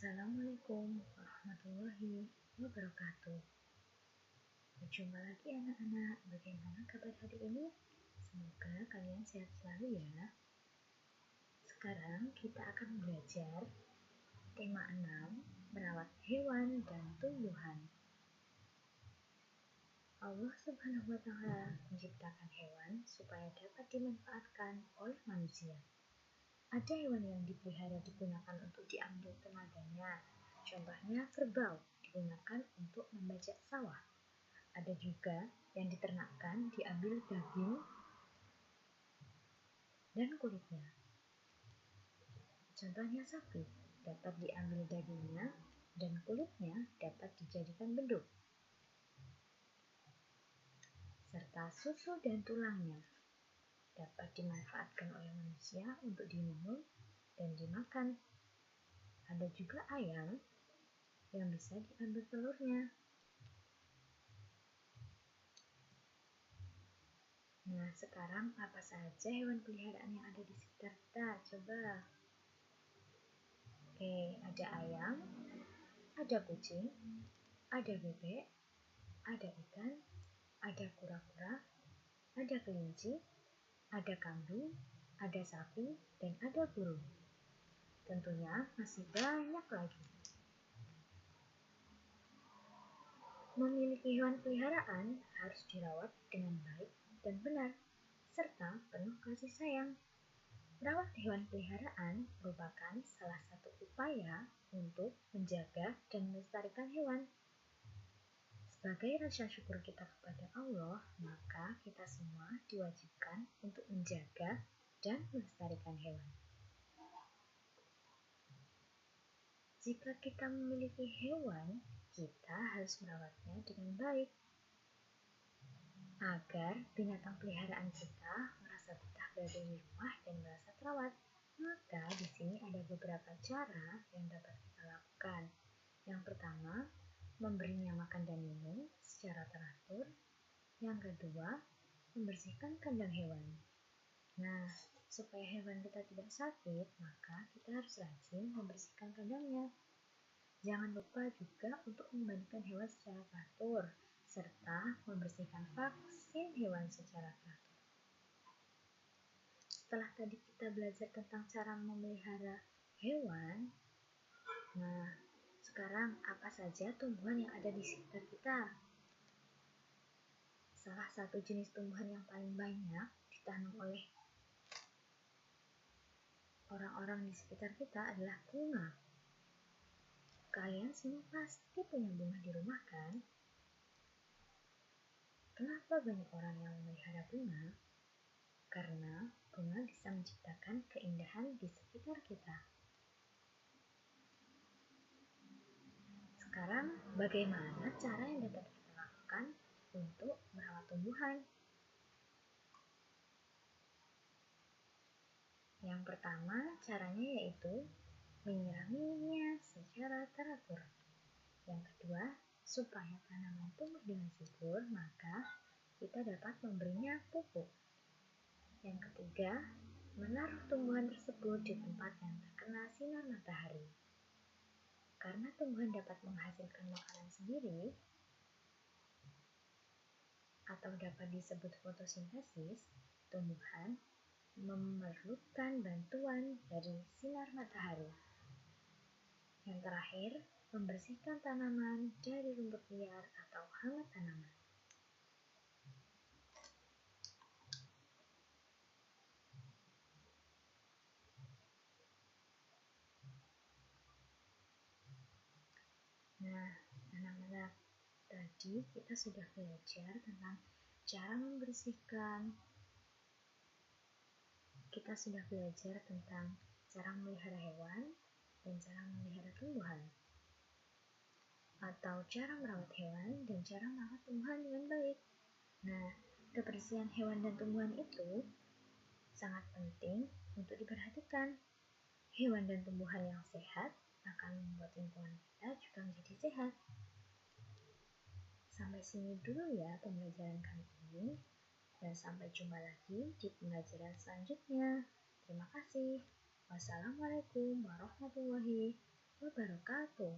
Assalamualaikum warahmatullahi wabarakatuh. Berjumpa lagi anak-anak. Bagaimana kabar hari ini? Semoga kalian sehat selalu ya. Sekarang kita akan belajar tema 6, merawat hewan dan tumbuhan. Allah Subhanahu wa Ta'ala menciptakan hewan supaya dapat dimanfaatkan oleh manusia. Ada hewan yang dipelihara digunakan untuk diambil tenaganya. Contohnya kerbau digunakan untuk membajak sawah. Ada juga yang diternakkan diambil daging dan kulitnya. Contohnya sapi dapat diambil dagingnya dan kulitnya dapat dijadikan beduk. Serta susu dan tulangnya dapat dimanfaatkan oleh manusia untuk diminum dan dimakan. Ada juga ayam yang bisa diambil telurnya. Nah, sekarang apa saja hewan peliharaan yang ada di sekitar kita? Coba. Oke, ada ayam, ada kucing, ada bebek, ada ikan, ada kura-kura, ada kelinci, ada kambing, ada sapi, dan ada burung. Tentunya masih banyak lagi. Memiliki hewan peliharaan harus dirawat dengan baik dan benar, serta penuh kasih sayang. Merawat hewan peliharaan merupakan salah satu upaya untuk menjaga dan melestarikan hewan. Sebagai rasa syukur kita kepada Allah, maka kita semua diwajibkan untuk menjaga dan melestarikan hewan. Jika kita memiliki hewan, kita harus merawatnya dengan baik agar binatang peliharaan kita merasa betah berada di rumah dan merasa terawat. Maka di sini ada beberapa cara yang dapat kita lakukan. Yang pertama, memberinya makan dan minum secara teratur. Yang kedua, membersihkan kandang hewan. Nah, supaya hewan kita tidak sakit, maka kita harus rajin membersihkan kandangnya. Jangan lupa juga untuk memandikan hewan secara teratur, serta membersihkan vaksin hewan secara teratur. Setelah tadi kita belajar tentang cara memelihara hewan, nah sekarang apa saja tumbuhan yang ada di sekitar kita? Salah satu jenis tumbuhan yang paling banyak ditanam oleh orang-orang di sekitar kita adalah bunga. Kalian semua pasti punya bunga di rumah kan? Kenapa banyak orang yang memelihara bunga? Karena bunga bisa menciptakan keindahan di sekitar kita. Sekarang, bagaimana cara yang dapat kita lakukan untuk merawat tumbuhan? Yang pertama, caranya yaitu menyiraminya secara teratur. Yang kedua, supaya tanaman tumbuh dengan subur, maka kita dapat memberinya pupuk. Yang ketiga, menaruh tumbuhan tersebut di tempat yang terkena sinar matahari. Karena tumbuhan dapat menghasilkan makanan sendiri, atau dapat disebut fotosintesis, tumbuhan memerlukan bantuan dari sinar matahari. Yang terakhir, membersihkan tanaman dari rumput liar atau hama tanaman. Nah, anak-anak, tadi kita sudah belajar tentang cara membersihkan. Kita sudah belajar tentang cara memelihara hewan dan cara memelihara tumbuhan. Atau cara merawat hewan dan cara merawat tumbuhan dengan baik. Nah, kebersihan hewan dan tumbuhan itu sangat penting untuk diperhatikan. Hewan dan tumbuhan yang sehat akan membuat lingkungan kita juga menjadi sehat. Sampai sini dulu ya pembelajaran kali ini, dan sampai jumpa lagi di pembelajaran selanjutnya. Terima kasih. Wassalamualaikum warahmatullahi wabarakatuh. wabarakatuh.